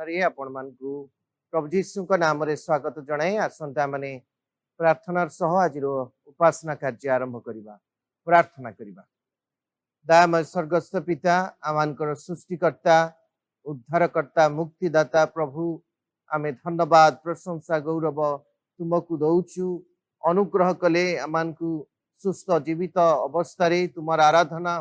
आपण मानकु प्रभु जीशु नाम रे स्वागत जणाई आसंता माने प्रार्थनार सह आज उपासना कार्य आरंभ करिबा। प्रार्थना करिबा। दयामय स्वर्गस्थ पिता आमानकर सृष्टिकर्ता उद्धारकर्ता मुक्तिदाता प्रभु आमे धन्यवाद प्रशंसा गौरव तुमको दौचु। अनुग्रह कले आमानकु सुस्थ जीवित अवस्था रे तुमर आराधना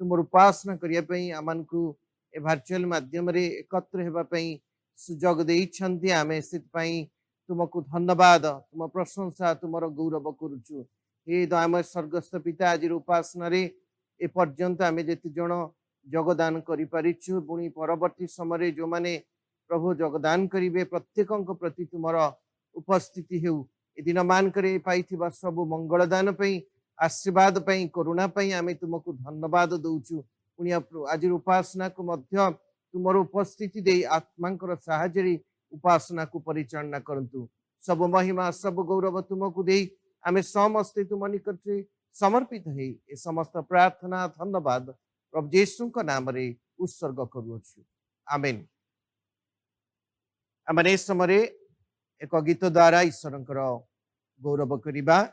तुमर उपासना करिया पई आमानकु ए वर्चुअल माध्यम रे एकत्र हेबा पई सुजोग देइछन्ती। आमे सित पई तुमको धन्यवाद तुम प्रशंसा तुमर गौरव करूछु। हे दयामय स्वर्गस्थ पिता आज उपासना रे ए पर्यंत आमे जेति जण योगदान करि परिछु पुणी परवर्ती समय जो माने प्रभु योगदान करिवे प्रत्येकଙ୍କ प्रति तुमर उपस्थिति हेउ। ए दिन मान करे पाइथिबा सब मंगलदान पई आशीर्वाद पई करुणा पई आमे तुमको धन्यवाद दउछु। पुणी आज उपासना को मध्य तुमर उपस्थिति दे आत्मांकर साहाय्य उपासना को परिचालना करंतु। सब महिमा सब गौरव तुमको दे आमे समस्त तुम निकट समर्पित है। ए समस्त प्रार्थना धन्यवाद प्रभु यीशु नाम रे उत्सर्ग करूछु। आमेन। आमे समय एक गीत द्वारा ईश्वरंकर गौरव करिबा।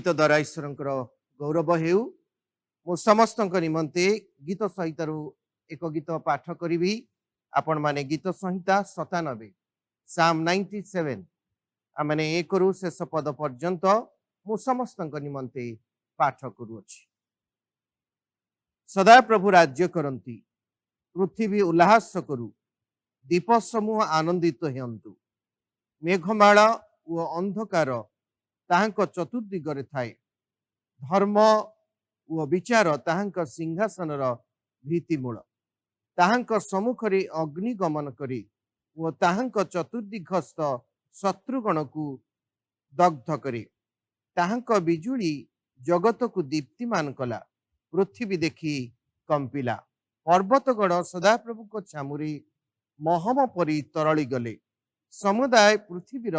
गीत द्वारा ईश्वर गौरव हेउ मु समस्त निमंते गीत सहित एक गीत पाठ करी आपण माने गीत संहिता 97 साम 97 आमने एक रु शेष पद पर्यंत मु समस्त निमंते पाठ करुअछि। सदा प्रभु राज्य करती पृथ्वी उल्लास करू दीप समूह आनंदित हेयंतु मेघमाल ओ अंधकार ताहांक चतुर्दिगरे थाए धर्म ओ विचार ताहांक सिंहासनर भित्तिमूल ताहांक सम्मुखरे अग्नि गमन करी ओ ताहांक चतुर्दिगस्थ शत्रुगण को दग्ध करे ताहांक बिजुली जगत को दीप्तिमान कला पृथ्वी देखी कंपिला पर्वतगण सदाप्रभु को छामुरे महम परी तरली गले समुदाय पृथ्वीर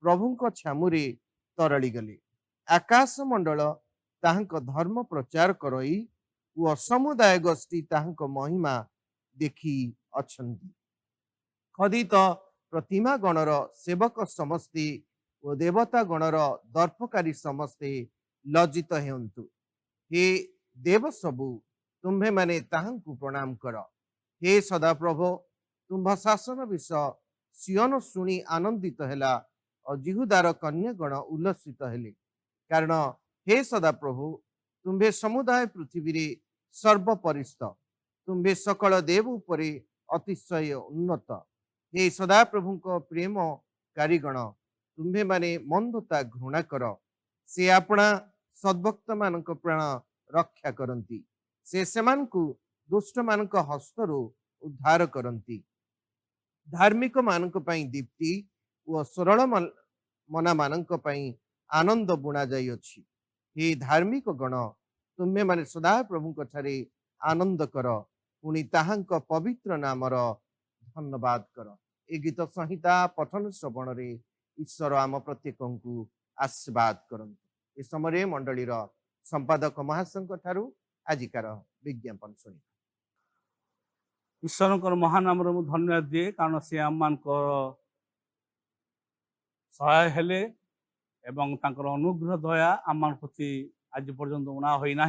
प्रभु को छामुरे तरली गले आकाश मंडल ताहांक धर्म प्रचार करई ओ समुदाय गोष्ठी ताहांक महिमा देखी अछंती खदित प्रतिमा गणर सेवक समस्ते ओ देवता गणर दर्पकारी समस्ते लज्जित हेउंतु हे देव सबु तुम्भे माने ताहांकु प्रणाम कर हे सदा प्रभु तुम्भ शासन विष सियन शुणी आनंदित हैला और जिहुदार कन्यागण उल्लसित हेले कारण हे सदा प्रभु तुम्भे समुदाय पृथ्वी रे सर्वपरिस्थ तुम्भे सकल देव उपरे अतिशय उन्नत हे सदा प्रभु को प्रेम कारीगण तुम्भे माने मंदता घृणा कर से अपना सद्भक्त मानक प्राण रक्षा करती से सेमानकु दुष्ट मानक हस्तरु उद्धार करती धार्मिक मानक पई दीप्ति ओ सरल मना मानक पई आनंद बुणा जाई अछि हे धार्मिक गण तुम्हे माने सदा प्रभु को ठारे आनंद कर पुणी ताहांक पवित्र नामर धन्यवाद कर ए गीत संहिता पठन श्रवण रे ईश्वर आम प्रत्येक आशीर्वाद करंतु ए समय मंडलीर संपादक महाशंकर ठारू आजिकार विज्ञापन सुनी ईश्वर महान नाम धन्यवाद दिए कारण से आम मान सहाय हेले एवं तांकर अनुग्रह दया आम प्रति आज पर्यंत उणा होना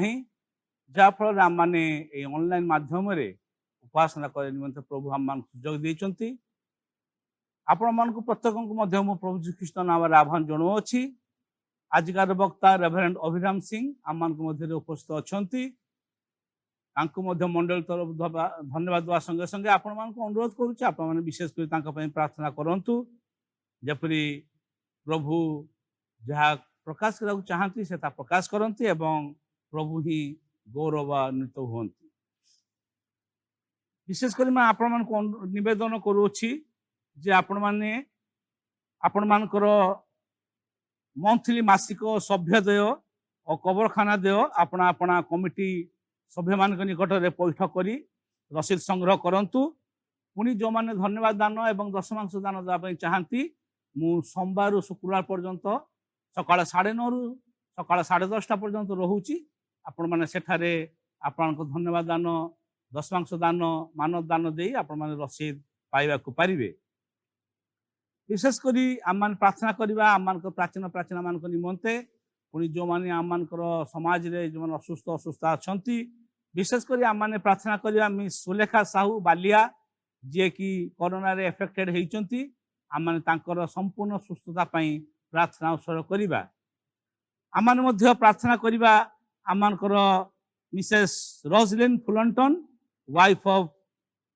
जहाँफल आम मैंने ऑनलाइन माध्यम उपासना करने निमंते प्रभु आम मान सुजोग देइचंती आपण मान प्रत्येक प्रभु श्रीकृष्ण नाम आह्वान जनाऊँगी आजिकार वक्ता रेभरेंड अभिराम सिंह आम मान मध्य उपस्थित अच्छा मंडल तरफ धन्यवाद देवा संगे संगे आपण मान अनुरोध करुचे आपण मैंने विशेष कर प्रार्थना करंतु जपरी प्रभु जहाँ प्रकाश करने चाहती से प्रकाश करती एवं प्रभु ही गौरवान्वित हुंती विशेषकर मैं आपण मान निवेदन करुच्ची जे आपण माने आपण मानकर मंथली मासिक सभ्य देय और कबरखाना देय अपना अपना कमिटी सभ्य मान निकट में पैठ करी रसीद संग्रह करंतु पुणी जो माने धन्यवाद दान एवं दशमांश दान देवाई चाहती मु सोमवार शुक्रवार पर्यंत सकाळ 9:30 रु सकाळ 10:30 पर्यंत रोची आपण माने सेठारे आपण धन्यवाद दान दशमांश दान मानव दान दे आपण माने रसीद पाइबा को पारिबे विशेषकर आम प्रार्थना करवा आम प्राचीन प्राचीन मान निमंते पुणी जो मैंने आम समाज रे जो असुस्थ असुस्थ अच्छा विशेषकर आम प्रार्थना करवा मिस सुलेखा साहू बालिया जी कि कोरोना रे एफेक्टेड होती आम संपूर्ण सुस्थता प्रार्थना उत्सर्ग करवा आम प्रार्थना करवा आम Mrs Roselyn Fullerton wife of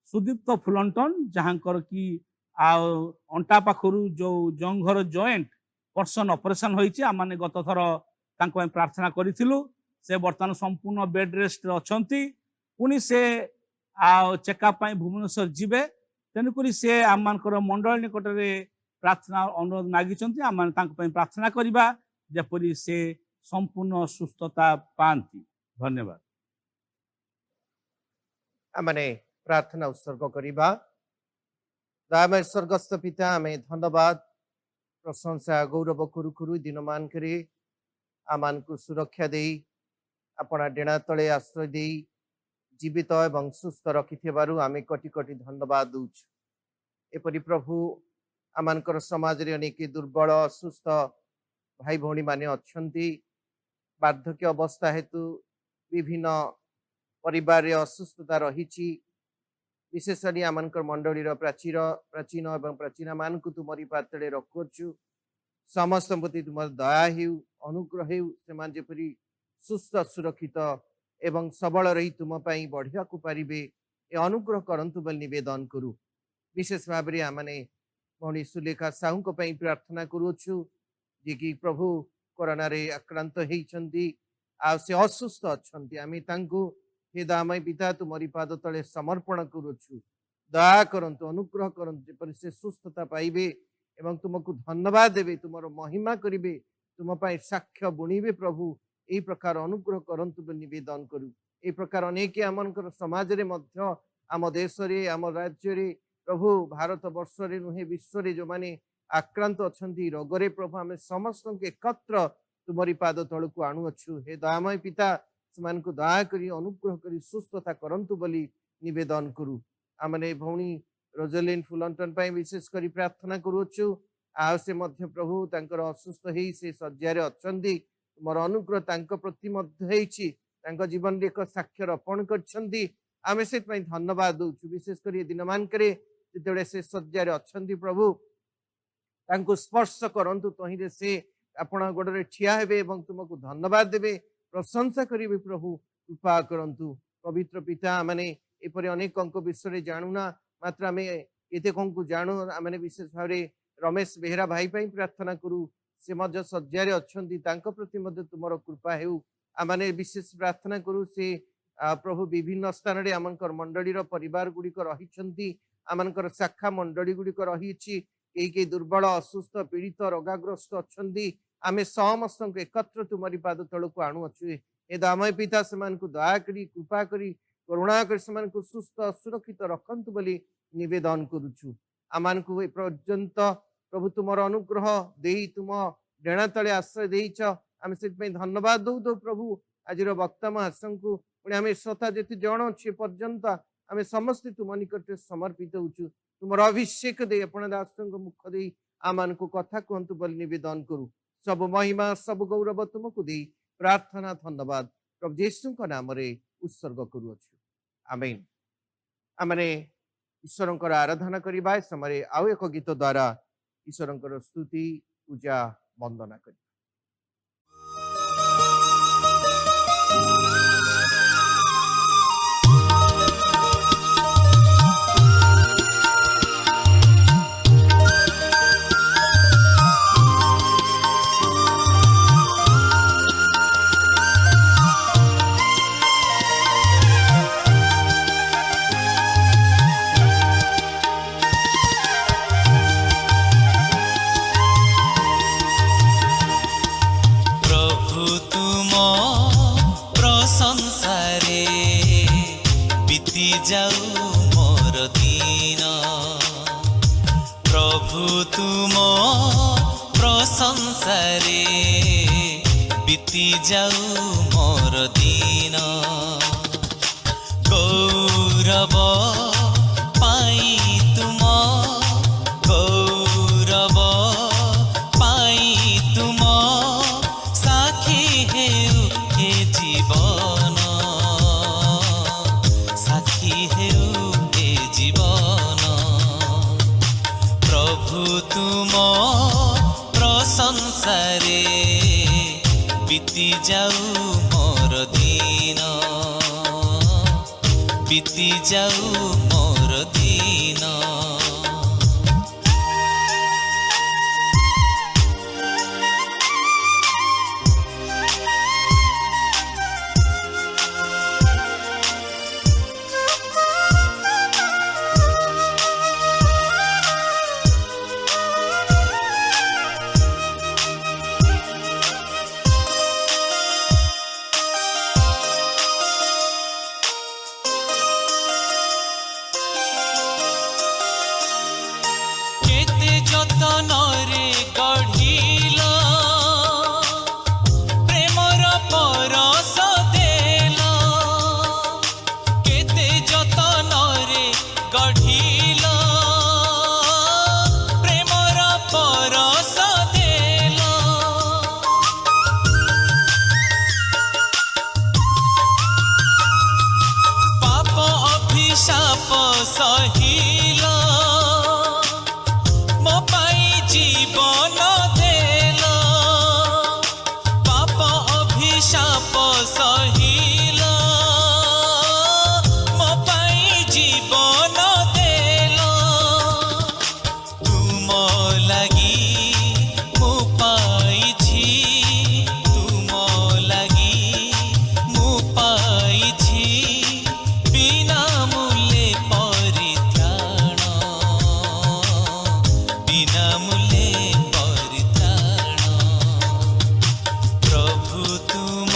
Sudipta Fullerton जहाँ कि अंटा पाखर जो जंघर जॉइंट पर्सन ऑपरेशन होइछि आमाने गत थर तांको प्रार्थना करिथिलु से बर्तमान संपूर्ण बेड रेस्ट अछंती पुनी से चेकअप भुवनेश्वर जीवे तेणुक से आम मंडल निकट में प्रार्थना अनुरोध मागिचंती आम प्रार्थना करवा जेपरी से संपूर्ण सुस्थता पाती धन्यवाद आमने प्रार्थना उत्सर्ग करवा दयामय स्वर्गस्थ पिता आम धन्यवाद प्रशंसा गौरव करू करू दिन मान करे आमान को सुरक्षा दे अपना डेणा तले आश्रय दे जीवित एवं सुस्थ रखिथिबारु आमे कोटि कोटि धन्यवाद दूच एपरि प्रभु आमानकर समाज रे अनेक दुर्बल सुस्थ भाई भौणी माने अछंती बार्धक्य अवस्था हेतु विभिन्न परिवार असुस्थता रही विशेषकर आमकर मंडलीर प्राचीन एवं प्राचीना मान तुमरी पातले रखुछु समस्त प्रति तुम दया हेउ अनुग्रह हेउ से जेपरी सुस्थ सुरक्षित एवं सबल रही तुम बढ़िया को पारिबे ए अनुग्रह करंतु बोली निवेदन करू विशेष भाव में आमने भौणी सुलेखा साहू प्रार्थना करुछु जे कि प्रभु कोरोना रे आक्रांत होती आ से असुस्थ अच्छा आम हे दामय पिता तुमरी पाद तले समर्पण करुछु दया करंतु अनुग्रह करंतु जेपरि से सुस्थता पाइबे एवं तुमको धन्यवाद देवे तुमर महिमा करिवे तुम पाई साक्ष्य बुणीबे प्रभु यही प्रकार अनुग्रह करंतु बोली निवेदन करू ए प्रकार अनेक आमनकर समाज रे मध्य आम देश रे आम राज्य रे प्रभु भारत वर्ष रे नुहे विश्व रे जो माने आक्रांत अछंती रोगरे प्रभु आम समस्त एकत्र तुमरी पाद तल को आणुअछु हे दयामय पिता से को दया करी अनुग्रह करी सुस्थता करंतु बोली निवेदन करू आमने भौणी रोजलिन फुलंटन पाई विशेष करी प्रार्थना करुछु आ से मध्य प्रभु तांकर असुस्थ हेई से सज्जारे अछंती तुमर अनुग्रह तांको प्रति मध्य हेइछि तांको जीवन रे एक साक्ष्य अर्पण करछंती आमे से पई धन्यवाद दउछु विशेष करी दिन मान करे जेतेबे से सज्जारे अछंती प्रभु तांको स्पर्श करंतु तहिरे से आपण गोडरे ठिया हेबे एवं तुमको धन्यवाद देबे प्रशंसा करिवे प्रभु कृपा करंतु पवित्र पिता माने एपरि अनेक अंक विषय जानुना मात्र आमे केते को जानु आमे विशेष भाव रमेश बेहरा भाई पाई प्रार्थना करू से मध्य सज्जारे अछंती तांको प्रति मध्य तुमर कृपा हेउ आमे विशेष प्रार्थना करू से प्रभु विभिन्न स्थान रे आमनकर मंडलीर परिवार गुड़िक रही आमनकर शाखा मंडली गुड़िक रही कई दुर्बल असुस्थ पीड़ित रोगाग्रस्त अच्छी आमे समस्त एकत्र तुमरी पाद तल को आणुअछु ए दामय पिता से दया करी कृपा करी करुणा कर सुस्थ सुरक्षित रखंतु बोली निवेदन करुछु आमानकु ए पर्यंत प्रभु तुमर अनुग्रह देई तुम डेणा तले आश्रय देइछ आमे से धन्यवाद दउ दो प्रभु आज वक्ता महासंकु पुणी आमे श्रोता जेते जण छे पर्यंत आमे समस्त तुम निकट समर्पित होछु तुमर अभिषेक दे अपन दासंग मुख दे आमानकु कथा कहंतु बोली निवेदन करू सब महिमा सब गौरव तुमको दे प्रार्थना धन्यवाद प्रभु यीशु नाम रे उत्सर्ग करुअछु आमेन आमने ईश्वरंकर आराधना करबा समय आउ एक गीत द्वारा ईश्वरंकर स्तुति पूजा वंदना कर जाऊ मोर दीन प्रभु तुम प्रशंसारे बीती जाऊ मोर दीन गौरव पाई तुम गौरव पाई तुम साखी हेउ हे जीवन तुम प्रशंसारे बीती जाऊ मोर दीन बीती जाऊ मोर दीन ବିନା ମୂଲ୍ୟେ ପରିତ୍ରାଣ। ପ୍ରଭୁ ତୁମ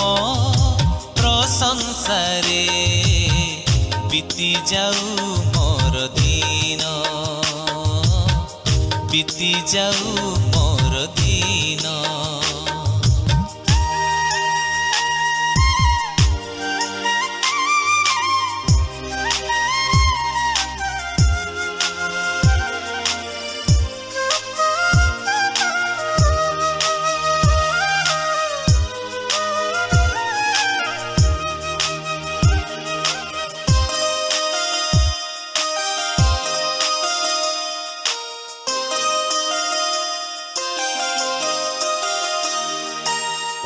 ପ୍ରଶଂସାରେ ବିତି ଯାଉ ମୋର ଦିନ, ବିତି ଯାଉ ମୋର ଦିନ।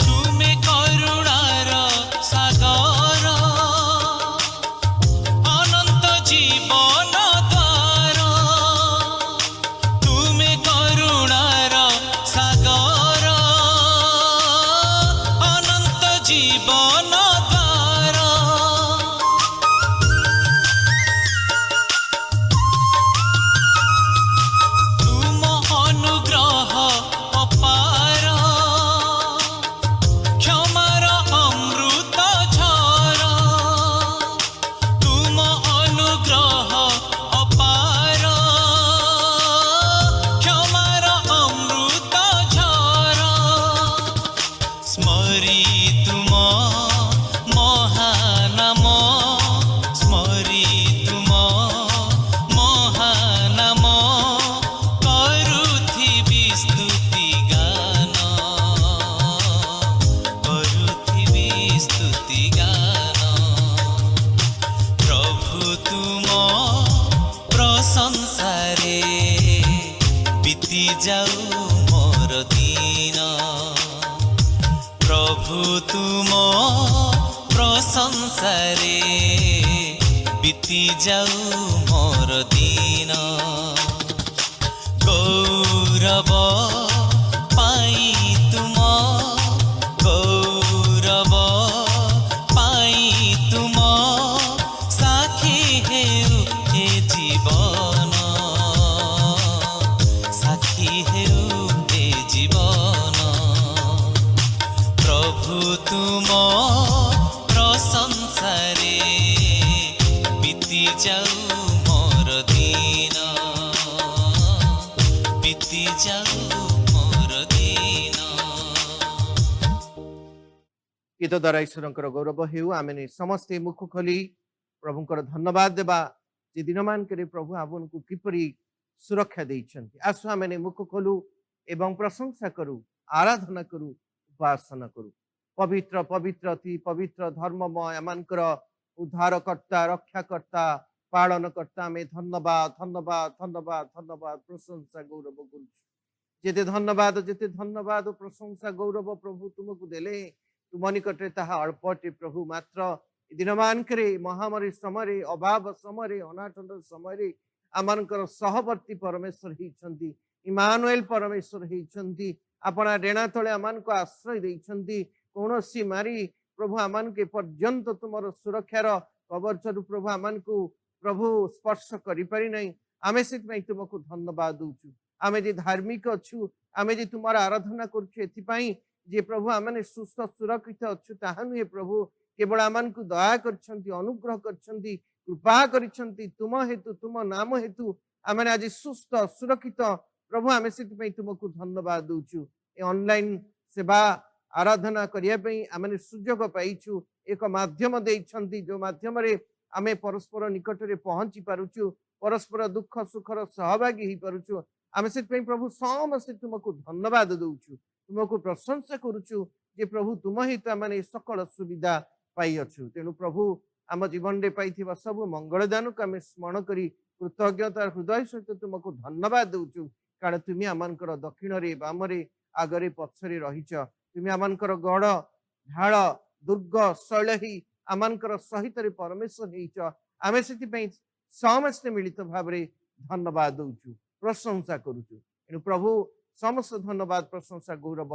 ତୁମେ କରୁଣାର ସାଗର, ଅନନ୍ତ ଜୀବନ ଦ୍ୱାର। ତୁମେ କରୁଣାର ସାଗର, ଅନନ୍ତ ଜୀବନ ଦ୍ୱାର। ତୁମ ଅନୁଗ୍ରହ ଅପାର, କ୍ଷମାର ଅମୃତ ଝର। ତୁମ ଅନୁଗ୍ରହ ଅପାର, କ୍ଷମାର ଅମୃତ ଝର। ସ୍ମରି ତୁମ ମହାନାମ, ସ୍ମରି ତୁମ ମହାନାମ। କରୁଥିବି ସ୍ତୁତି ଗାନ, କରୁଥିବି ସ୍ତୁତି ଗାନ। ପ୍ରଭୁ ତୁମ ପ୍ରଶଂସାରେ ବିତି ଯାଉ ମୋର ଦିନ। ପ୍ରଭୁ ତୁମ ପ୍ରଶଂସାରେ ବିତି ଯାଉ ମୋର ଦିନ। ଗୌରବ ପାଇଁ ତୁମ, ଗୌରବ ପାଇଁ ତୁମ ସାକ୍ଷୀ ହେଉ ଏ ଜୀବନ, ସାକ୍ଷୀ ହେଉ ଏ ଜୀବନ। ପ୍ରଭୁ ତୁମ ପ୍ରଶଂସାରେ ବିତି ଯାଉ ମୋର ଦିନ, ବିତି ଯାଉ ମୋର ଦିନ। गीत द्वारा ईश्वर गौरव हेउ आमे समस्ते मुख खोली प्रभुंकर धन्यवाद देवा जे दिन मान प्रभु आपन को किपरि सुरक्षा देइछन्ति। आसु आमे मुख खोलू एवं प्रशंसा करू, आराधना करू, उपासना करू। पवित्र पवित्र अति पवित्र धर्ममय आमनकर उद्धारकर्ता, रक्षाकर्ता, पालनकर्ता आमे धन्यवाद धन्यवाद धन्यवाद धन्यवाद प्रशंसा गौरव करू। जेते धन्यवाद प्रशंसा गौरव प्रभु तुमको देले तुम निकटे ताहा अल्पटे प्रभु। मात्र दिन मानकरे महामारी समय, अभाव समय, अनाटन समय आमनकर सहवर्ती परमेश्वर होइछन्ति, इमानुएल परमेश्वर होइछन्ति। आपना डेणा तले आमनको आश्रय देइछन्ति। कौनसी मारी प्रभु आमनके पर्यंत तुमर सुरक्षार कवचरु प्रभु आमनको प्रभु स्पर्श करि पारि नै। आमे सेतमै तुमको धन्यवाद दउछु। आमे जे धार्मिक अछु, आमे जे तुमर आराधना करछु एथिपाई जे प्रभु आमने सुस्थ सुरक्षित अच्छु ताहा नुहे प्रभु। केवल आमनकु दया करछन्ति, अनुग्रह करछन्ति, कृपा करछन्ति। तुम हेतु, तुम नाम हेतु आमने आज सुस्थ सुरक्षित प्रभु। आमे सेतिपई तुमको धन्यवाद दउछु। ए ऑनलाइन सेवा आराधना करिया पई आमने सुयोग पाइछु, एक माध्यम देइछन्ति जो माध्यम रे आमे परस्पर निकट रे पहुंची पारुछु, परस्पर दुख सुखर सहभागी ही पारुछु। आमे सेतिपई प्रभु समस्त तुमको धन्यवाद दउछु, तुमको प्रशंसा करुछु जे प्रभु तुम ही तो आमने सकल सुविधा पाई अच्छु। तेणु प्रभु आम जीवन रे पाइथिबा सब मंगलदान को आमे स्मरण करी कृतज्ञता हृदय सहित तुमको धन्यवाद दउछु। कारण तुम आमनकर दक्षिण रे, बाम रे, आगरे पछरे रहिछ। तुम आमनकर गढ़ ढाल दुर्ग शैलही आमनकर सहित रे परमेश्वर हेइछ। आमे सेतिपई समस्त मिलित भाव रे धन्यवाद दउछु, प्रशंसा करुछु। तेणु प्रभु समस्त धन्यवाद प्रशंसा गौरव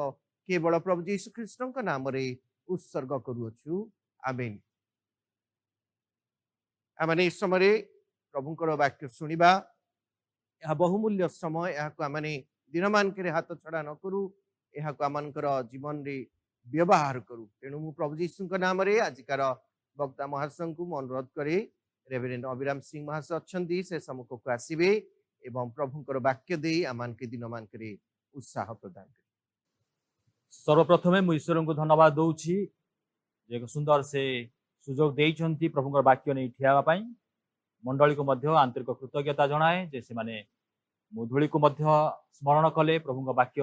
केवल प्रभु यीशु ख्रीष्ट नाम रे उत्सर्ग करुछु। आमेन। आमे समय प्रभुंकर वाक्य शुणिबा। यह बहुमूल्य समय यहाँ आम दिन मानक हाथ छड़ा न करूँ यहाँ आम जीवन रे व्यवहार करूँ। तेणु मु प्रभु जीशु नाम आजिकार वक्ता महाशय को अनुरोध करे रेवरेंड अभिराम सिंह महाशय अच्छा से सम्मुख को आसवे एवं प्रभुंकर वाक्य दे आम दिन मानक उत्साह प्रदान करे। सर्वप्रथमे मु ईश्वर को धन्यवाद दौची एक सुंदर से सुजोग देइछंती प्रभुंकर वाक्य नहीं ठियावा पाई मंडली को मध्य आंतरिक कृतज्ञता जनाए जे से माने मुधुली को मध्य स्मरण कले प्रभुंकर वाक्य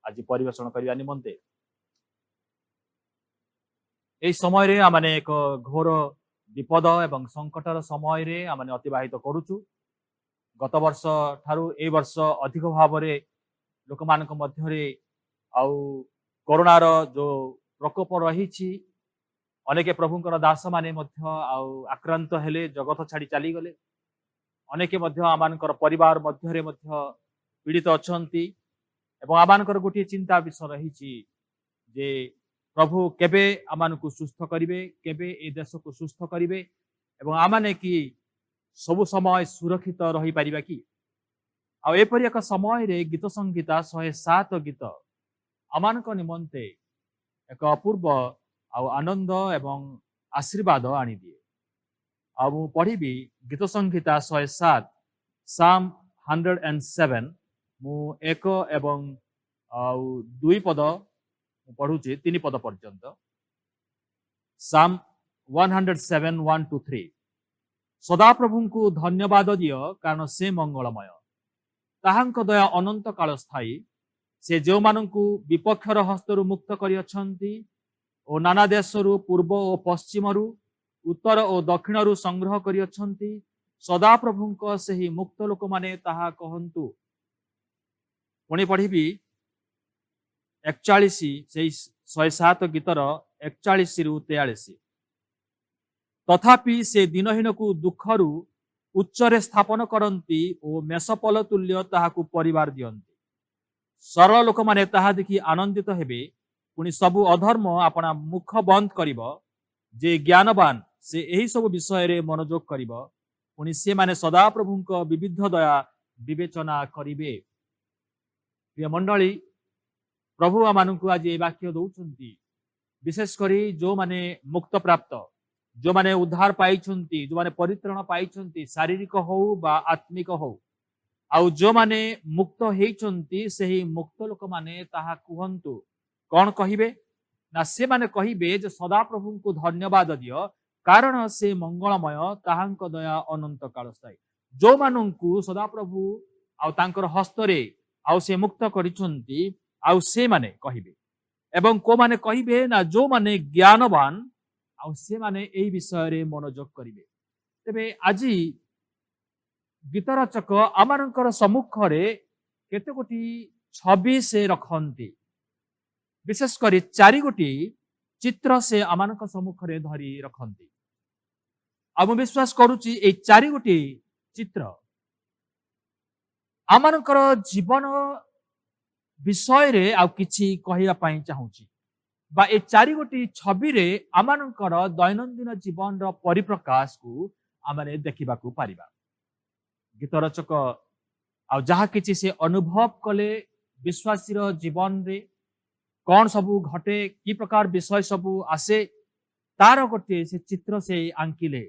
आज परिवेषण करने निमंते এই সময় रे आमने एक घोर विपद एवं संकटर समय रे आमने अतिबाहित करूचु। गत वर्ष ठारू ए वर्ष अधिक भाव रे लोक मानक मध्य रे आउ कोरोनार जो प्रकोप रही अनेक प्रभुंकर दास माने मध्य आउ आक्रांत हेले जगत छाड़ी चली गले अनेक मध्य आमानकर परिवार मध्य रे मध्य पीड़ित अछंती एवं आमानकर गोटे चिंता विषय रही जे प्रभु केबे आमानकु सुस्थ करिवे केबे ए देश को सुस्थ करिवे एवं आमाने कि सब समय सुरक्षित रही पारिबा कि आ एपरि एक समय रे गीत संगीता 107 गीत आमानक निमंते एक अपूर्व आनंद एवं आशीर्वाद आनी दिए। आ मु पढ़ी गीत संगीता 107 साम 107 मु एक एवं दुई पद पढ़ुचे 3 पद पर्यंत साम 107 1 to 3 सदा प्रभु को धन्यवाद दियो कारण से मंगलमय ताहांक दया अनंत काल स्थायी से जो माननकु विपक्षर हस्तरु मुक्त करि अछंती ओ नाना देशरु पूर्व और पश्चिमरु उत्तर और दक्षिणरु संग्रह करि अछंती सदा प्रभुंक सेही मुक्त लोक माने ताहा कहंतु। पुणी पढ़ी 41 से 107 गीतर 41 रु 43 तथापि से दिनहीन को दुखरु उच्चरे स्थापन करती और मेषपल तुल्य ताहाकु परिवार दियंती सरल लोक माने ताहा देखि आनंदित हेबे पुणी सबु अधर्म अपना मुख बंद करिब जे ज्ञानवान से एही सब विषय रे मनोयोग करिब पुणी से माने सदा प्रभुंक विविध दया विवेचना करिवे। प्रिय मंडली प्रभु आमानकु आज ए वाक्य दौचंती विशेष करी जो माने मुक्त प्राप्त जो माने उद्धार पाइछंती जो माने परित्राण पाइछंती शारीरिक हो बा आत्मिक हो आउ जो माने मुक्त हेइछंती सेही मुक्त लोक माने ताहा कुहंतु कौन कहिबे ना से माने कहिबे जे सदा प्रभु को धन्यवाद दियो कारण से मंगलमय ताहांक दया अनंत काल स्थायी जो माननकु सदा प्रभु आउ तांकर हस्तरे आउ से मुक्त करिछंती आउ से माने कहिबे एवं को माने कहिबे ना जो माने ज्ञानवान आउ से माने एई विषय रे मनोयोग करिवे। तेबे आजी गीतरचक आमानकर सम्मुख रे केते गोटी छवि से रखंती विशेष करी 4 गोटी चित्र से आमानक सम्मुख रे धरी रखंती। अब विश्वास करूची ए 4 गोटी चित्र आमानकर जीवन विषय रे आ किछि कहिया पाई चाहूची बा ए 4 गोटी छवि रे आमानकर दैनंदिन जीवन रो परिप्रकाश को आमाने देखिबा को पारिबा। गीतरचक आ जहा किछि से अनुभव कले विश्वासी रो जीवन रे कौन सबू घटे कि प्रकार विषय सबू आसे तार गोटे से चित्र से आंकिले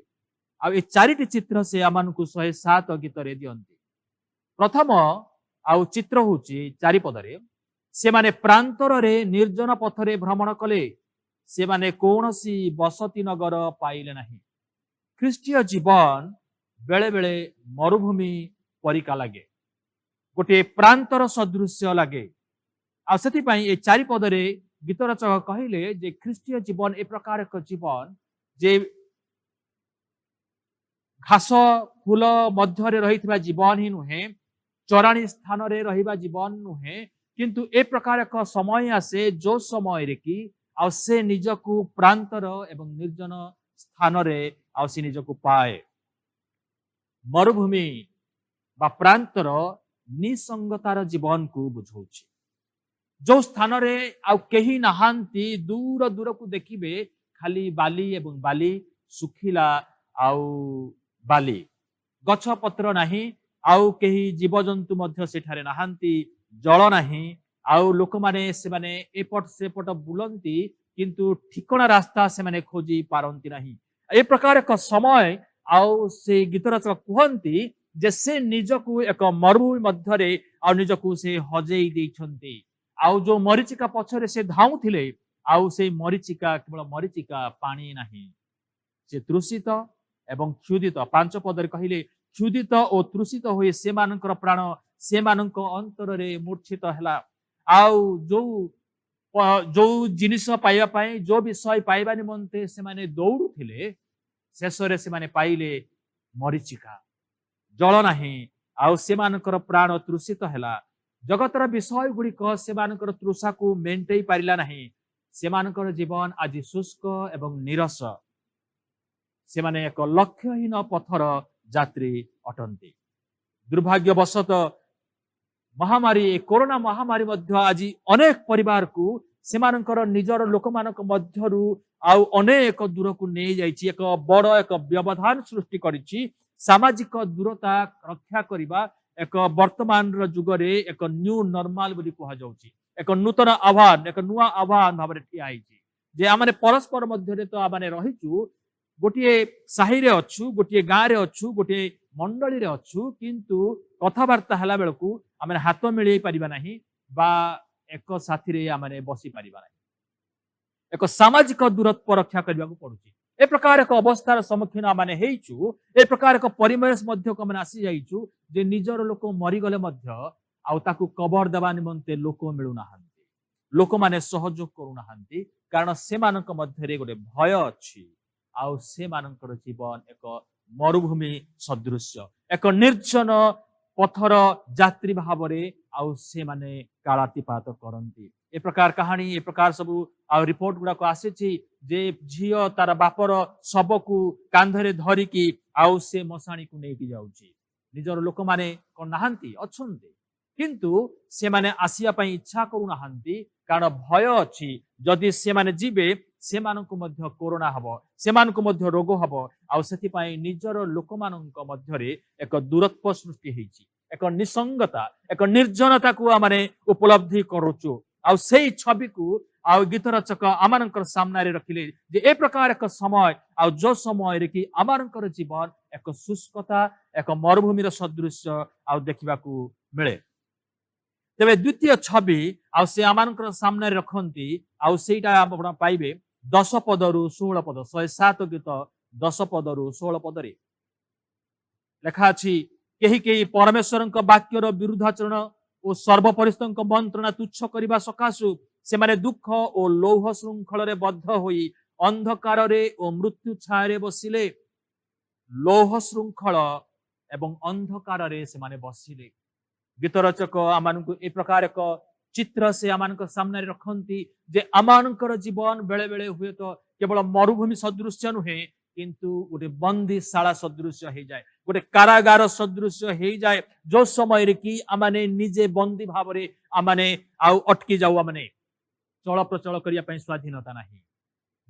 आ ए 4टी चित्र से आमानकु 107 गीत रे दियंती। प्रथम आउ चित्र होची 4 पदरे से माने प्रांतर रे निर्जन पथरे भ्रमण कले से माने कौनसी बसती नगर पाइले नहीं। ख्रीष्टीय जीवन बेले बेले मरुभूमि परिका लगे गोटे प्रांतर सदृश्य लगे आ सेति पई ए 4 पदरे गीतरचक कहिले जे ख्रीष्टीय जीवन ए प्रकार एक जीवन जे घास फूल मध्य रे रहितबा जीवन ही नुहे चराणी स्थान रे रहिबा जीवन नुहे किंतु ए प्रकार एक समय आसे जो समय रे कि आ से निजकु प्रांतर एवं निर्जन स्थान रे आ से निजकु पाए। मरुभूमि बा प्रांतर निसंगतार जीवन को बुझौछि जो स्थान रे आ केही नहांती दूर दूर को देखिबे खाली बाली एवं बाली सुखिला आउ बाली गछ पत्र नाही आउ केही जीवजंतु मध्य सेठारे नाहांती जल नाही आउ लोक माने से माने एपट सेपट बुलंती किंतु ठिकଣା रास्ता से माने खोजी पारंती नाही ए प्रकार एक समय आउ से गीत रचक कहती जे से निजकू एक मरुभूमि मध्यरे आ निजकू से हजेई देइछंती आउ जो मरीचिका पछरे से धाउथिले आउ से मरीचिका केवल मरीचिका पानी नाही से तृषित एवं क्षुदित 5 पदरे कहिले क्षुदित और तृषित होई से मानकर प्राण से मानक अंतर रे मूर्छित हला आउ जो जिनिस पाइबा पाई जो विषय पाइबा निमंते से माने दौड़ुथिले शेषरे से माने पाइले मरीचिका जल नाही आउ से मानकर प्राण तृषित हला जगतर विषय गुड़िक से मानकर तृषा को मेंटेई पारिला नाही से मानकर जीवन आज शुष्क एवं निरस से माने एक लक्ष्यहीन पथर यात्री अटंती दुर्भाग्यवशत महामारी कोरोना महामारी मध्य आज अनेक परिवार को सेमानकर निजर लोक मानक मध्यरु आउ अनेक दूर को नहीं जाइछि एक बड़ एक व्यवधान सृष्टि करिछि सामाजिक दूरता रक्षा करिबा एक वर्तमान जुगरे एक न्यू नॉर्मल बोली कहा जाउछि एक नूतन आह्वान एक नुआ आह्वान भाबरे ठिया आइछि जे आमाने परस्पर मध्यरे तो आमाने रहिछु गोटे साही रे अच्छु गोटे गाँव रे अच्छु गोटे मंडली रे अच्छु किंतु कथबार्ता हला बेलकू आम हाथ मिलई पारिबा नाही बा एक साथी रे आमाने बसी पारिबा नाही एक सामाजिक दूरत्व रक्षा करबा को पड़ुछि ए प्रकार एक अवस्थार सम्मुखीन आमाने हेइछु ए प्रकार एक परिमेश मध्य को आमाने आसी जाइछु जे निजर लोक मरी गले मध्य आउ ताकू कबर देबा निमंते लोक मिलु नाहांती लोक माने सहयोग करू नाहांती कारण से मानक मध्य रे गोटे भय अछि आउ से मानकर जीवन एक मरुभूमि सदृश एक निर्जन पथर यात्री भावरे आउ से माने कालातिपात करंती ए प्रकार कहानी ए प्रकार सब आ रिपोर्ट गुडा को आसीछि जे झियो तार बापर सब को कांधरे धरिकी आउ से मसाणी को नेकी जाउछि निजर लोक माने कोन नाहांती अछंती किंतु से माने आसिया पई इच्छा करू नाहांती कारण भय अछि जदि से माने जीवे से मानक मध्य कोरोना हबो से मानक मध्य रोग हबो आउ सेति पई निजर लोक मानक मध्यरे एक दूरत्व सृष्टि हेछि एक निसंगता एक निर्जनता को आमाने उपलब्धि करूछु आउ सेही छवि को आउ गीत रचक आमानकर सामना रे रखिले जे ए प्रकार एक समय आउ जो समय रे कि आमानकर जीवन एक शुष्कता एक मरुभूमिर सदृश आउ देखिबा को मिले तेबे द्वितीय छवि आउ से आमानकर सामना रे रखंती आउ सेटा आपण पाइबे 10 पदरु 16 पद 107 गीत 10 पदरु 16 पदरे लेखा अछि केही केही परमेश्वरଙ୍କ वाक्यर विरुद्धाचरण ओ सर्वपरिस्तଙ୍କ मंत्रणा तुच्छ करिबा सकासु से माने दुख ओ लौह श्रृंखल रे बद्ध होई अंधकार रे ओ मृत्यु छाया रे बसिले लौह श्रृंखल एवं अंधकार रे से माने बसिले गीत रचक आमानकु ए प्रकार एक चित्र से आमानक सामने रखंती जे आमानकर जीवन बेले बेले हुए तो केवल मरुभूमि सदृश नुहे किंतु गोटे बंदीशाला सदृश हो जाए गोटे कारागार सदृश हो जाए जो समय रे कि आमाने निजे बंदी भाव रे आमाने आउ अटकी जाऊ आमाने चल प्रचल करिया पई स्वाधीनता नाही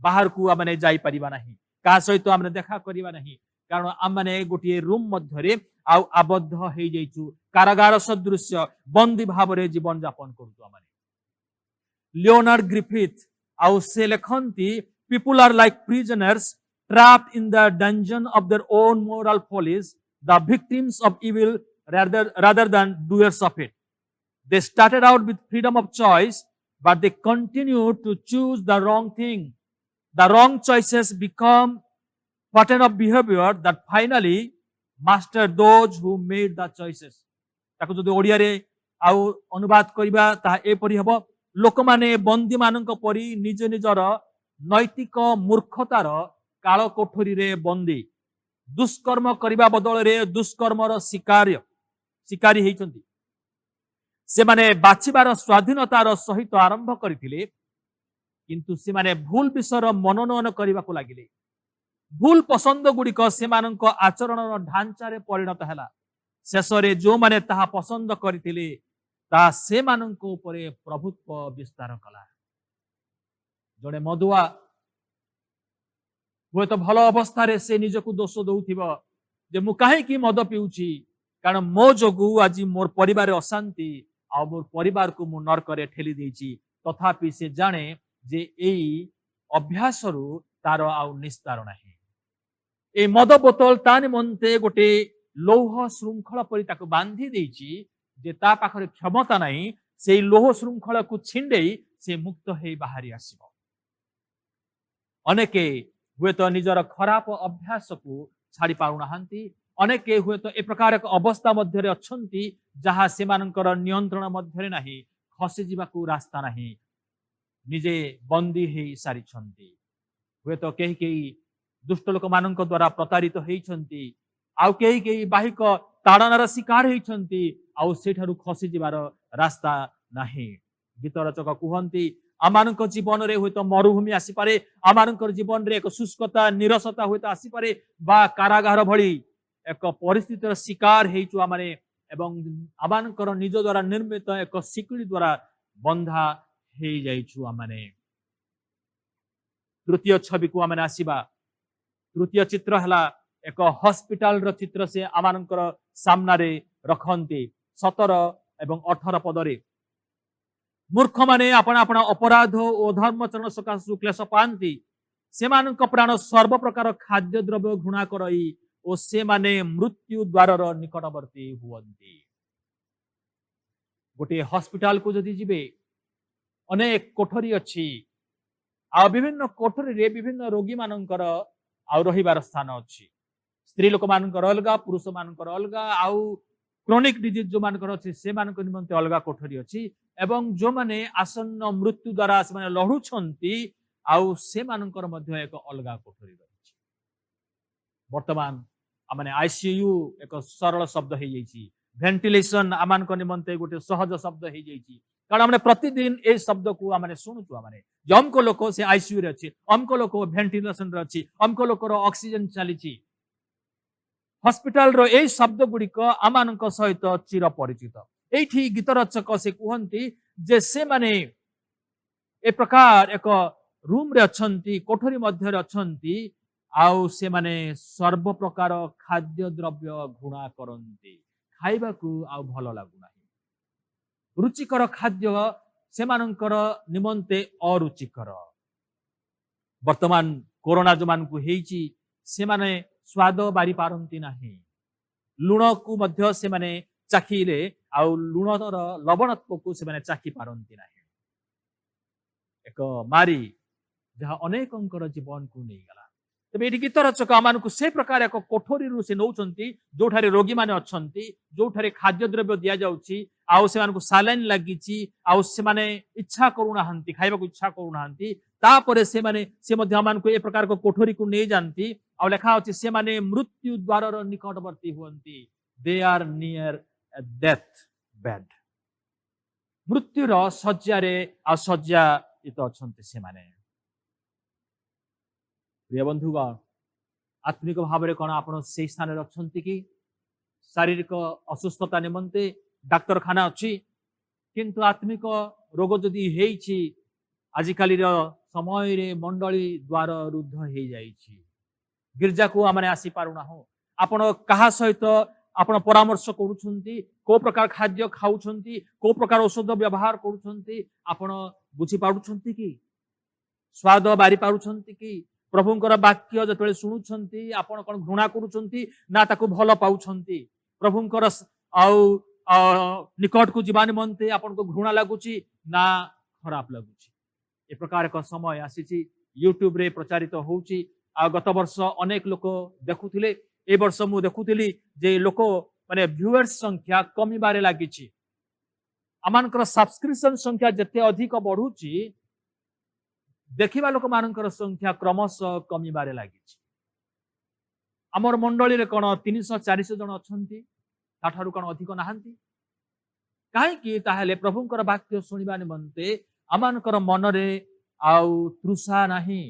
बाहर को आमाने जाई परिबा नाही का सहित आमाने देखा करिबा नाही कारण आमाने गोटे रूम मध्यरे आउ आबद्ध हो जाइछु कारागार सदृश बंदी भाव रे जीवन यापन करतु आमाने लियोनार्ड ग्रिफिथ आउ से लेखंती people are like prisoners trapped in the dungeon of their own moral follies, the victims of evil rather than doers of it. They started out with freedom of choice, but they continued to choose the wrong thing. The wrong choices become pattern of behavior that finally master those who made the choices. ताको जदि ओडिया रे आउ अनुवाद करिबा ता ए परि हबो लोक माने बंदी मानक परि निज निजर नैतिक मूर्खतार काल कोठरी रे बंदी दुष्कर्म करिबा बदल रे दुष्कर्मर शिकारी हेइचंती से माने बाछिबार स्वाधीनतार सहित आरंभ करथिले किंतु से माने भूल विषयर मनोनयन करिबा को लागिले भूल पसंद गुड़िक से मानक आचरणर ढांचा रे परिणत हैला शेषरे जो माने ताहा पसंद करथिले ता से मानक उपरे प्रभुत्व विस्तार कला जड़े मधुआ हुए तो भल अवस्था से निजक दोष दौथिबो जे मु काहे कि मद पिउछि कारण मो जोगु आज मोर परिवार अशांति आ मोर परिवार को मु नरकरे ठेली देछि तथापि से जाने जे एई अभ्यास रु तार आउ निस्तार नाही ए मद बोतल ता निमंते गोटे लौह श्रृंखल परि ताको बांधी देछि जे ता पाखरे क्षमता नाही से लौह श्रृंखल को छिंडेई से मुक्त हेई बाहरी आसीबो अनेके हुए तो निजर खराब अभ्यास को छाड़ी पारु नाहांती अनेके हुए तो ए प्रकार एक अवस्था मध्य अछंती जहाँ सेमानंकर नियंत्रण मध्य नाही खसी जीवाकू रास्ता नाही निजे बंदी हेई सारी छंती हुए तो केही केही दुष्ट लोक मानक द्वारा प्रतारित हेइछंती आउ केही केही बाहिक ताड़नार शिकार हेइछंती आउ सेठारु खसी जीवार रास्ता नाही गीत रचक कुहंती आमानक जीवन रे हुए तो मरुभूमि आसी पारे आमानक जीवन रे एक शुष्कता निरसता हुए तो आसी पारे बा कारागार भली एक परिस्थितिर शिकार हेइछु आमाने एवं आमानकर निज द्वारा निर्मित एक सिकड़ी द्वारा बंधा हेइ जाइछु आमाने तृतीय छवि को आमाने आसीबा तृतीय चित्र हला एक हॉस्पिटल रो चित्र से आमानकर सामना रे रखंती 17 एवं 18 पदरे मूर्ख माने अपना अपना अपराध और धर्मचरण सकाशु क्लेश पाती से प्राण सर्व प्रकार खाद्य द्रव्य घृणा करई और से माने मृत्यु द्वार निकटवर्ती हुअंती गोटे हॉस्पिटल को जदि जिबे अनेक कोठरी अछि आ विभिन्न कोठरी रे विभिन्न रोगी मानकर आ रहिबार स्थान अछि स्त्री लोक मानकर अलगा पुरुष मानकर अलगा आउ क्रोनिक डिजीज जो मानकर अछि से मानक निमंते अलगा कोठरी अछि एवं जो माने आसन्न मृत्यु द्वारा से माने लढुछंती आउ से मानकर मध्य एक अलगा कोठरी अछि वर्तमान आमाने आईसीयू एक सरल शब्द हे जाइछि वेंटिलेशन आमानक निमंते गोटे सहज शब्द हे जाइछि कारण हमने प्रतिदिन ए शब्द को आमाने सुनुछु आमाने जमको लोक से आईसीयू रे अछि अमको लोक वेंटिलेशन रे अछि अमको लोक रो ऑक्सीजन चलीछि हॉस्पिटल रो ए शब्द गुड़िक आमानक सहित चिर परिचित एठी गीत रचक से कहंती जे से माने ए प्रकार एक रूम रे अछंती कोठरी मध्य रे अछंती आउ से माने सर्व प्रकार खाद्य द्रव्य घृणा करंती खाइबा को आउ भलो लागु नाही रुचिकर खाद्य से मानकर निमंते अरुचिकर वर्तमान कोरोना जो मान को हेची से माने स्वाद बारी पारंती नाही लुण को मध्य से माने चाखीले आउ लुणर लवणत्व को से माने चाखी पारंती नाही एक मारी जहाँ अनेकंकर जीवन को नहीं गला तबे एठी गीत रचक आमान को से प्रकार एक कोठरी रु से नौचंती जोठारे रोगी माने अछंती जोठारे खाद्य द्रव्य दिया जाउची आउ से मान को सालाइन लागिची आउ से माने इच्छा करूना हंती खाइबा को इच्छा करूना हंती तापरे से माने से मध्य आमान को ए प्रकार को कोठरी को नहीं जानती आउ लेखा अछि से माने मृत्यु द्वार निकटवर्ती हुअंती they are near death bed मृत्यु रो सज्जा रे आ सज्जा इत अछंती से माने प्रिय बंधुगण आत्मिक भाव में कौन आप से स्थान रखते कि शारीरिक असुस्थता निमंते डाक्तरखाना अच्छी किंतु आत्मिक रोग जदि हेइछि आजिकाली समय रे मंडली द्वार रुद्ध हो जाइछि गिरजा को आम आसी पारुना हो आपण कहा सहित आपण परामर्श करुछंती को प्रकार खाद्य खाउछंती को प्रकार औषध व्यवहार करुछंती आपण बुझी पारुछंती कि स्वाद बारी पारुछंती कि प्रभुंकर वाक्य जतबेले शुणुछंती आपण कोन घृणा करुछंती ना ताको भल पाउछंती प्रभुंकर आउ निकट को जीवा निमंते आपण को घृणा लागुची ना खराब लागुची ए प्रकार एक समय आसीची यूट्यूब रे प्रचारित होउची आ गत वर्ष अनेक लोक देखुथिले ए वर्ष मु देखुथिली जे लोक माने व्यूअर्स संख्या कमी बारे लागिची आमानकर सब्सक्रिप्शन संख्या जते अधिक बढ़ुची देखिबा लोक मानकर संख्या क्रमश कमी बारे लागिची आमर मंडली रे कोन 300 400 जन अछंती ताठारु कोन अधिक नाहंती काहे कि ताहेले प्रभुंकर वाक्य सुनिबा निमंते आमानकर मन रे आउ तृषा नाही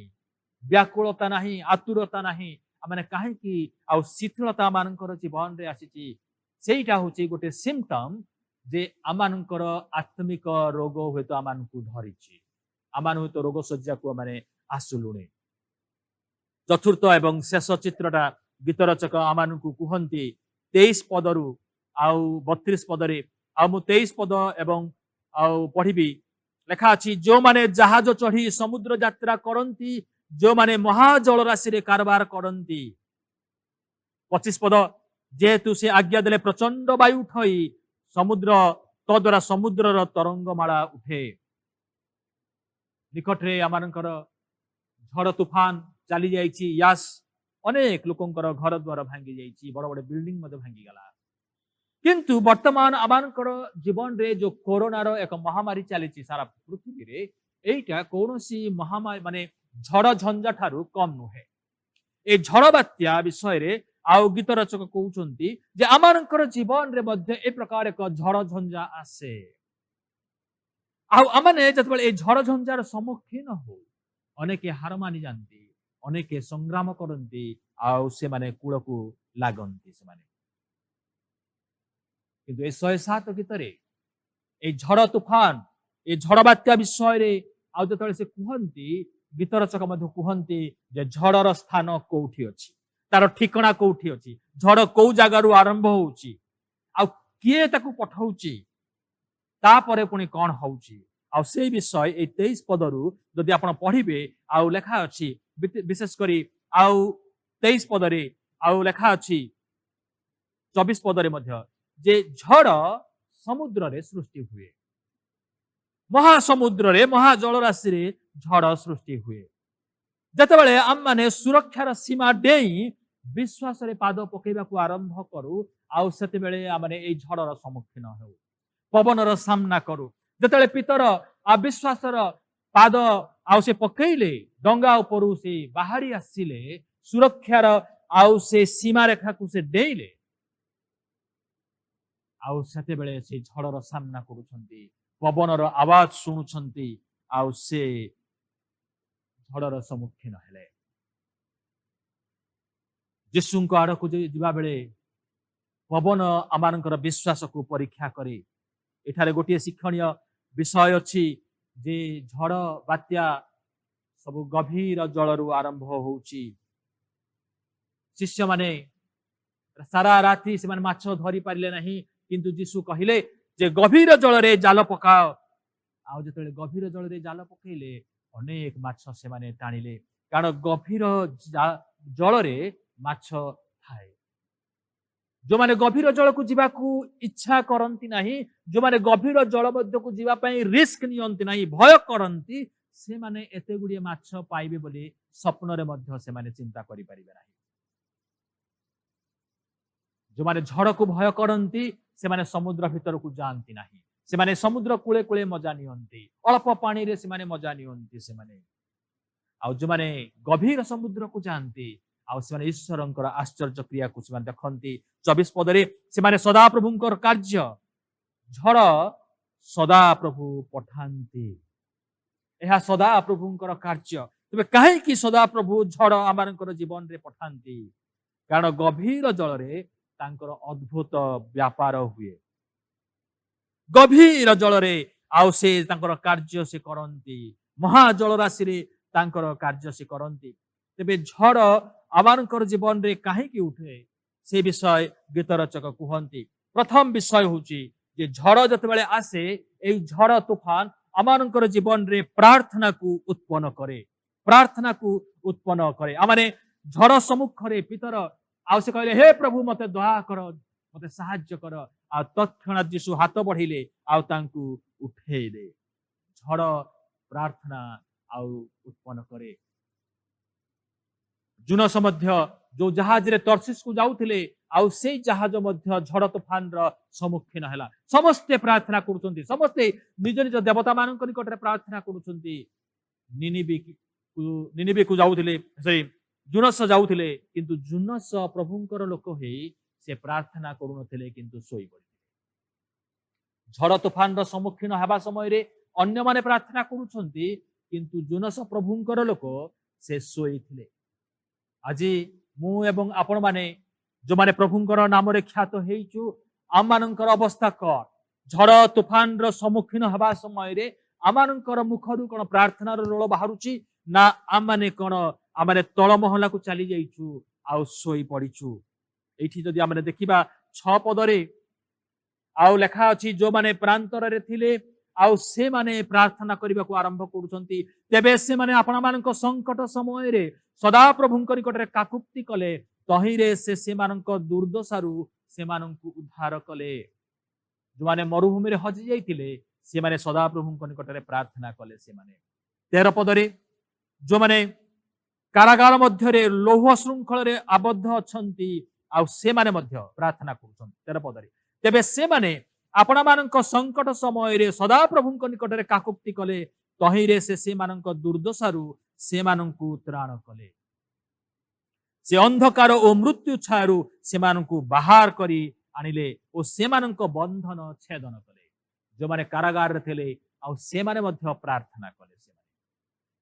व्याकुलता नाही आतुरता नाही आमाने काहे कि आउ शिथिलता मानकर जीवन रे आसीची सेइटा होची गोटे सिम्पटम जे आमानकर आत्मिक रोग होतो आमानकु धरिची आमान हुए तो रोग सज्जा को माने आसुलुणे चतुर्थ एवं शेष चित्रटा गीत रचक आमान को कुहंती 23 पदरु आउ 32 पदरे आउ मु 23 पद एवं आउ पढ़िबी लेखा अछि जो माने जहाज चढ़ी समुद्र यात्रा करंती जो माने महाजल राशि रे कारबार करंती 25 पद जेहेतु से आज्ञा देले प्रचंड वायु उठई समुद्र तद्वारा समुद्रर तरंगमाला उठे निकटरे आमानकर झड़ तूफान चली जाइछि यास अनेक लोकंकर घर द्वार भांगी जाइछि बड़ बड़ बिल्डिंग मध्य भांगी गला किंतु वर्तमान आमानकर जीवन रे जो कोरोना रो एक महामारी चली सारा पृथ्वी रे एइटा कौनसी महामारी माने झड़ झंझा ठारू कम नुहे ए झड़ बात्या विषय रे आउ गीत रचक कहउचंती जे आमानकर जीवन रे मध्य ए प्रकार एक झड़ झंझा आसे आउ आमाने जतबेले ए झड़ झंझार सम्मुखीन हो अनेके हार मानि जानती अनेके संग्राम करती आउ से माने कूल को लागंती से माने किंतु ए 107 गीतरे ए झड़ तूफान ए झड़ बात्या विषय रे आउ जतबेले से कहंती गीत रचक मध्य कहंती जे झड़र स्थान कोठी अछि तार ठिकଣା कोठी अछि झड़ को जगारु आरंभ होउची आ किए ताकू पठाउची तापरे पुणी कौन होउची आ से विषय ए 23 पदरु जदि आपण पढ़िबे आउ लेखा अछि विशेष करी आउ 23 पदरे आउ लेखा अछि 24 पदरे मध्य जे झड़ समुद्र रे सृष्टि हुए महासमुद्र रे महाजल राशि रे झड़ सृष्टि हुए जतबेले आम माने सुरक्षार सीमा डेई विश्वास रे पाद पकेबा को आरंभ करू आउ सेतेबेले आमाने ए झड़र सम्मुखीन हेउ पवनर सामना करू जतबेले पितर अविश्वासर पाद आउ से पकेइले डंगा उपरु से बाहरी आसिले सुरक्षार आउ से सीमा रेखा को से डेइले आउ सेतेबेले से झड़र सामना करूछंती पवनर आवाज शुणुछंती आउ से झड़र सम्मुखीन हेले यीशुଙ୍କ आड़क जीवा बेले पवन आमानकर विश्वास को परीक्षा करे एठारे गोटे शिक्षणीय विषय अछि जे झड़ बात्या सब गभीर जलरू आरंभ होउची शिष्य माने सारा राति से माछ धरी पारिले नहीं किंतु यीशु कहिले जे गभीर जल रे जाल पकाओ आउ जतले गभीर जल रे जाल पकेइले अनेक माछ से माने टाणिले कारण गभीर जल रे माछ थाए जो माने गभीर जल को जीवा को इच्छा करंती नहीं जो माने गभीर जल मध्य को जीवा पई रिस्क नियंती नहीं भय करंती से माने एते गुडी माछ पाइबे बोली स्वप्न रे मध्य से माने चिंता करि परिबे नहीं जो माने झड़ को भय करंती से माने समुद्र भीतर को जानती नहीं से माने समुद्र कूले कूले मजा नियंती अल्प पानी रे से माने मजा नियंती से माने आ जो माने गभीर समुद्र को जानती आ से माने ईश्वरंकर आश्चर्य क्रिया को से माने देखंती 24 पदरे से माने सदा प्रभुंकर कार्य झड़ सदा प्रभु पठांती एहा सदा प्रभुंकर कार्य तबे काहे कि सदा प्रभु झड़ आमानकर जीवन रे पठांती कारण गभीर जल रे तांकर अद्भुत व्यापार हुए गभीर जल रे आउ से तांकर कार्य से करंती महाजल राशि रे तांकर कार्य से करंती तेबे झड़ आमानकर जीवन रे काहे कि उठे से विषय गीत रचक कहंती प्रथम विषय होची जे झड़ जतबेले आसे एई झड़ तूफान आमानकर जीवन रे प्रार्थना को उत्पन्न करे आमाने झड़ सम्मुख रे पितर आउ से कहले हे प्रभु मते दया कर मते सहाय्य कर आ तत्क्षणात यीशु हाथ बढ़िले आउ तांकु उठेइले झड़ प्रार्थना आउ उत्पन्न करे जुनस मध्य जो जहाज रे तर्शीश को जाउथिले आउ से जहाज मध्य झड़ तूफान र सम्मुखीन हैला समस्ते प्रार्थना करूछंती समस्ते निज निज देवता मानक निकट रे प्रार्थना करूछंती निनिबे को जाउथिले से जुनस जाउथिले किंतु जुनस प्रभुंकर लोक हे से प्रार्थना करूनथिले किंतु सोई पड़िथिले झड़ तूफान र सम्मुखीन हेबा समय रे अन्य माने प्रार्थना करूछंती किंतु जुनस प्रभुंकर लोक से सोईथिले আজি मु एवं आपण माने जो माने प्रभुंकर नाम रे ख्यात हेइचु आमानंकर अवस्था कर झड़ तूफान र सम्मुखीन हेबा समय रे आमानंकर मुखरु कोन प्रार्थना रो रोल बाहरुची ना आमाने कोन आमाने तळ महला को चली जाइछु आ सोई पड़ीछु एठी जदि आमाने देखिबा 6 पदरे आउ लेखा अछि जो माने प्रांतर रे थिले आउ से माने प्रार्थना करबा को आरंभ करूछंती तेबे से माने आपण मानक संकट समय रे सदा प्रभुंक निकट रे काकुप्ति कले तही रे से मानक दुर्दशारु से मानक उद्धार कले जो माने मरुभूमि रे हजि जाइतिले से माने सदा प्रभुंक निकट रे प्रार्थना कले से माने 13 पदरे जो माने कारागार मध्य रे लौह श्रृंखल रे आबद्ध अछंती आउ से माने मध्य प्रार्थना करूछंती 13 पदरे तेबे से माने आपण मानक संकट समय रे सदा प्रभुंक निकट रे काकुप्ति कले तही रे से मानक दुर्दशारु से मानकु त्राण कले से अंधकार ओ मृत्यु छायारु से मानकु बाहर करी आनिले ओ से मानक बंधन छेदन कले जो माने कारागार रे थिले आ से माने मध्य प्रार्थना कले से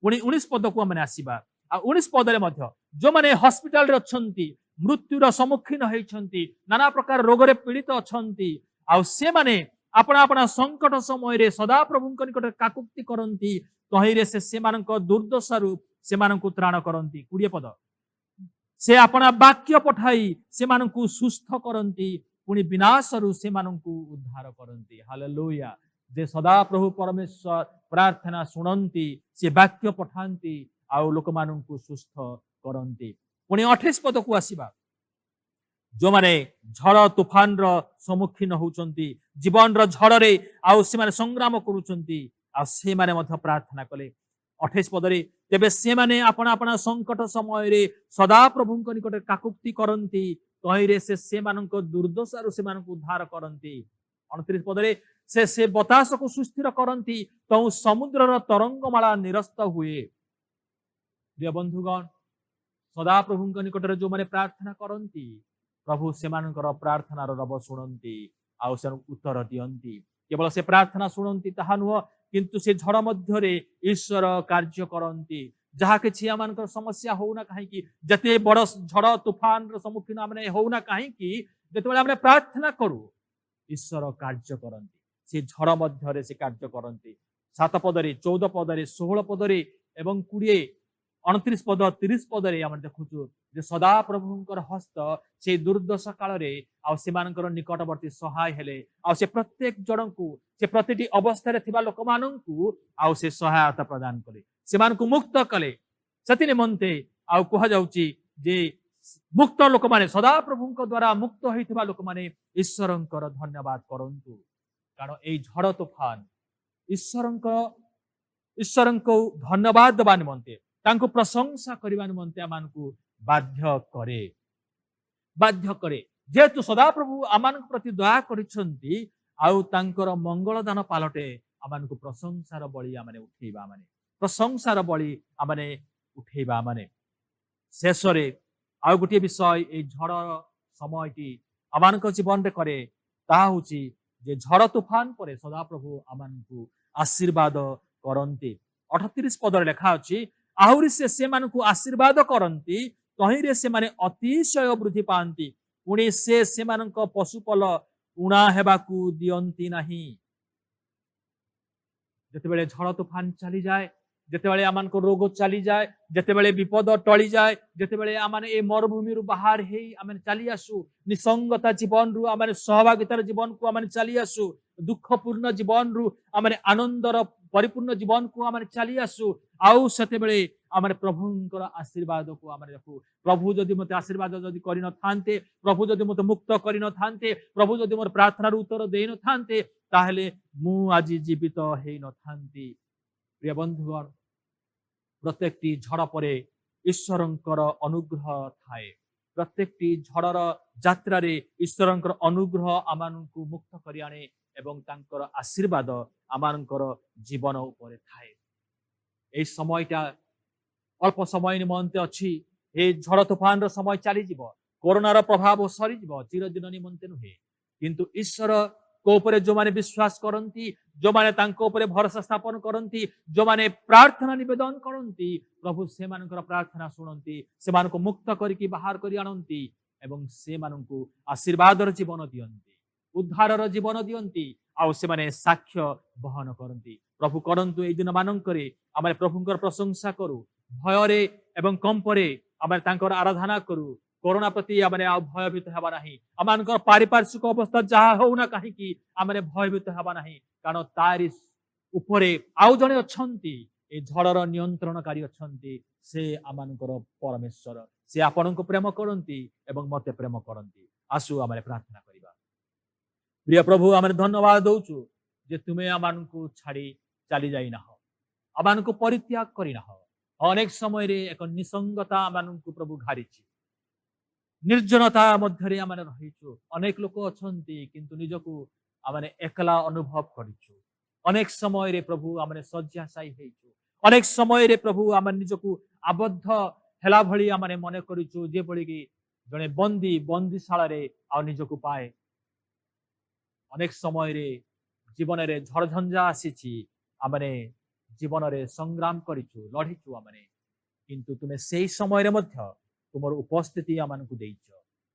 माने 19 पद को माने आसीबा आ 19 पद रे मध्य जो माने हॉस्पिटल रे अछंती मृत्युर सम्मुखीन होइछंती नाना प्रकार रोग रे पीड़ित अछंती आ से माने अपना अपना संकट समय रे सदा प्रभुंक निकट काकुप्ति करंती तही रे से मानक दुर्दशारु से मानकु त्राण करंती 20 पद से अपना वाक्य पठाई से मानकु सुस्थ करंती पुणी विनाशरु से मानकु उद्धार करंती हालेलुया जे सदा प्रभु परमेश्वर प्रार्थना सुनंती से वाक्य पठांती आउ लोक मानकु सुस्थ करंती पुणी 28 पद को आसीबा जो माने झड़ तूफान रो सम्मुखीन होउचंती जीवन रो झड़ रे आउ से माने संग्राम करूचंती आ से माने मध्य प्रार्थना कले 28 पदरे तेबे से माने अपना अपना संकट समय रे सदा प्रभुंक निकट काकुप्ति करंती तही रे से मानक दुर्दशारु से मानक उद्धार करंती 29 पदरे से बतास को सुस्थिर करंती तो समुद्र रो तरंगमाला निरस्त हुए प्रिय बंधुगण सदा प्रभुंक निकट रे जो माने प्रार्थना करंती प्रभु से मानकर प्रार्थना रब शुणती आउ से उत्तर दियंती केवल से प्रार्थना शुणती ताहा नुह किंतु से झड़ मध्य रे ईश्वर कार्य करंती जहा कि आम समस्या होना कहीं जते बड़ झड़ तूफान सम्मुखीन आम होना कहीं जिते आम प्रार्थना करू ईश्वर कार्य करंती से झड़ मध्य से कार्य करंती 7 पदरे 14 पदरे 16 पदरे एवं 20 29 पद 30 पदरे आम देखुचु जे सदा प्रभुंकर हस्त से दुर्दशा काल रे आ से मानकर निकटवर्ती सहाय हेले आ से प्रत्येक जणकु से प्रतिटी अवस्था रे थिबा लोक माननकु आ से सहायता प्रदान कले से मानकु मुक्त कले सति निमंते आ कहा जाउची जे मुक्त लोक माने सदा प्रभुंक द्वारा मुक्त होइथिबा लोक माने ईश्वरंकर धन्यवाद करंतु कारण एई झड़ तूफान ईश्वरंको धन्यवाद देबा निमंते तांको प्रशंसा करबा निमंते आमानकु बाध्य करे जेहेतु सदा प्रभु आमान प्रति दया करिसंती आउ तांकर मंगल दान पालटे आमानकु प्रशंसार बळी आमाने उठेबा माने प्रशंसार बळी आमाने उठेबा माने शेषरे आउ गोटे विषय ए झड़ समयटी आमानक जीवन रे करे ता होची जे झड़ तूफान परे सदा प्रभु आमानकु आशीर्वाद करंती 38 पद रे लेखा अछि आहुरी से मानकु आशीर्वाद करंती तही रे से माने अतिशय वृद्धि पांती पुणी से मानक पशुपल उणा हेबाकू दियंती नाही जेतेबेले झड़ तूफान चली जाए जेतेबेले आमानक रोग चली जाए जेतेबेले विपद टली जाए जेतेबेले आमाने ए मरुभूमि रु बाहर हेई आमाने चली आसु निसंगता जीवन रु आमाने सहभागितार जीवन को आमाने चली आसु दुखपूर्ण जीवन रु आमाने आनंदर परिपूर्ण जीवन को आमाने चली आसु आउ सेतेबेले आमाने प्रभुंकर आशीर्वाद को आमाने देखु प्रभु जदि मते आशीर्वाद जदि करि न थान्ते प्रभु जदि मते मुक्त करि न थान्ते प्रभु जदि मोर प्रार्थना उत्तर देइ न थान्ते ताहेले मु आज जीवित हेइ न थान्ती प्रिय बंधुगण प्रत्येकटी झड़ परे ईश्वरंकर अनुग्रह थाए प्रत्येकटी झड़र यात्रा रे ईश्वरंकर अनुग्रह आमानकु मुक्त करि आने एवं तांकर आशीर्वाद आमानकर जीवन उपरे थाए ए समयटा अल्प समय निमंते अछि ए झड़ तूफान रो समय चली जिवो कोरोनार प्रभाव सरी जिवो चिरदिन निमंते नुहे किंतु ईश्वर को ऊपर जो माने विश्वास करंती जो माने तांको ऊपर भरोसा स्थापन करंती जो माने प्रार्थना निवेदन करंती प्रभु से मानकर प्रार्थना सुनंती से मानको मुक्त करिकि बाहर करि आनंती एवं से मानको आशीर्वादर जीवन दियंती उद्धारर जीवन दियंती आ से माने साक्ष्य बहन करंती प्रभु करंतु ए दिन मानंकरे आमे प्रभुंकर प्रशंसा करू भयरे एवं कंपरे आमे तांकर आराधना करू कोरोना प्रति आमने आ भयभीत हेबा नाही आमानकर पारिपार्श्विक अवस्था जहा होउना काहीकि आमने भयभीत हेबा नाही कारण तारि उपरे आउ जणे अछंती ए झड़र नियंत्रणकारी अछंती से आमानकर परमेश्वर से आपनको प्रेम करंती एवं मते प्रेम करंती आसु आमने प्रार्थना करिबा प्रिय प्रभु आमने धन्यवाद दउछु जे तुमे आमानकु छाड़ी चली जाई ना आमानकु परित्याग करी ना अनेक समय रे एक निसंगता आमानकु प्रभु घारिछि निर्जनता मध्यरे आमने रहिछु अनेक लोक अछंती किंतु निजकु आमने एकला अनुभव करिछु अनेक समय रे प्रभु आमने शय्याशायी हेइछु अनेक समय रे प्रभु आमने निजकु आबद्ध हेला भली आमने मने करिछु जे भली कि जणे बंदीशाला रे आ निजकु पाए अनेक समय रे जीवन रे झड़झंझा आसीछि आमने जीवन रे संग्राम करिछु लढिछु आमने किंतु तुमे सेही समय रे मध्य तुमर उपस्थिति आमानकु देइछ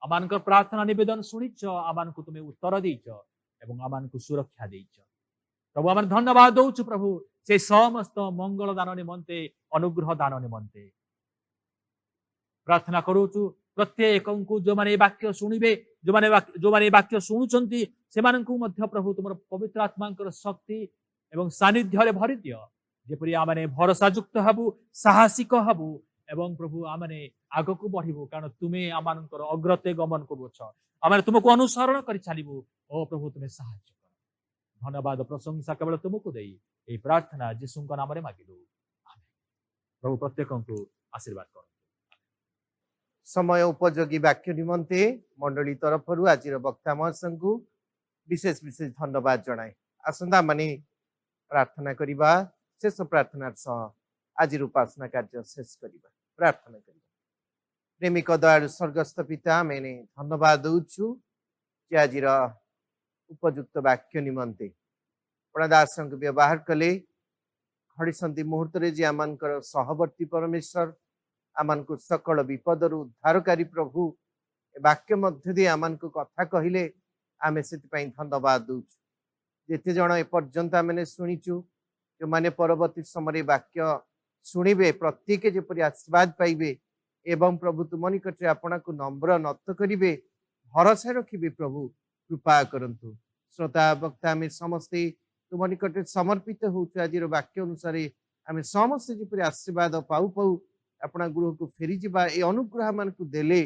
आमानकर प्रार्थना निवेदन सुनिछ आमानकु तुमे उत्तर देइछ एवं आमानकु सुरक्षा देइछ प्रभु आमन धन्यवाद दउछु प्रभु से समस्त मंगल दान निमंते अनुग्रह दान निमंते प्रार्थना करूछु प्रत्येकଙ୍କୁ जो माने वाक्य सुनिबे जो माने वाक्य शुणुचंती सेमानଙ୍କୁ मध्य प्रभु तुमर पवित्र आत्मांकर शक्ति एवं सानिध्य रे भरि दियो जेपरि आमने भरोसा युक्त हबु साहसिक हबु एवं प्रभु आमने आगको बढ़िबु कारण तुमे आमानकर अग्रते गमन करूछ आमने तुमको अनुसरण करि चालिबु ओ प्रभु तुमे सहायता धन्यवाद प्रशंसा केवल तुमको देई ए प्रार्थना यीशुଙ୍କ नामरे मागिलु आमेन प्रभु प्रत्येकଙ୍କୁ आशीर्वाद कर समय उपयोगी वाक्य निमंते मंडली तरफ आज वक्ता महाशय को विशेष विशेष धन्यवाद जनाए आसंता माने प्रार्थना करिबा शेष प्रार्थना सह आज उपासना कार्य शेष करिबा प्रार्थना करिबा प्रेमिक दयालु स्वर्गस्थ पिता मैंने धन्यवाद दउछु जे आज उपयुक्त वाक्य निमंते दास व्यवहार कले घड़ी मुहूर्त जे आमानकर सहवर्ती परमेश्वर आमान को सकल विपदर उद्धारकारी प्रभु वाक्य मध्य दे आमान को कथा कहले आमे से धन्यवाद दउछु जेते जण एपर्यंत आमे शुणीचु जो माने परवर्ती समय वाक्य शुणिबे प्रत्येक जेपरि आशीर्वाद पाइबे एवं प्रभु तुम निकट आपना को नम्र नत करिवे भरोसा रखिबे प्रभु कृपा करंतु श्रोता वक्ता आमे समस्ते तुम निकट समर्पित होउछु आज वाक्य अनुसार आमे समस्ते जेपरि आशीर्वाद पाउ पाउ अपना गृह को फेरी जीवा ए अनुग्रह मान को देले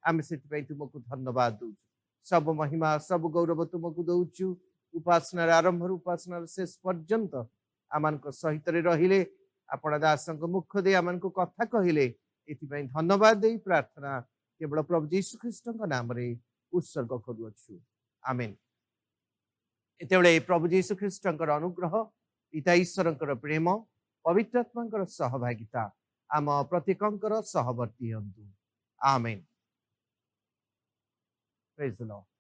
आमे सेति तुमको धन्यवाद दउछु सब महिमा सब गौरव तुमको दउछु उपासना आरंभ उपासना शेष पर्यंत आमान को सहित रहिले अपना दासंक मुख दे आमान को कथा कहले एति धन्यवाद दे प्रार्थना केवल प्रभु यीशु ख्रीष्ट नाम रे उत्सर्ग करूछु आमेन एतेबेले प्रभु यीशु ख्रीष्ट अनुग्रह पिता ईश्वर प्रेम पवित्र आत्मा सहभागिता आम प्रत्येकंकर सहवर्ती हंतु आमेन प्रेज द लॉर्ड।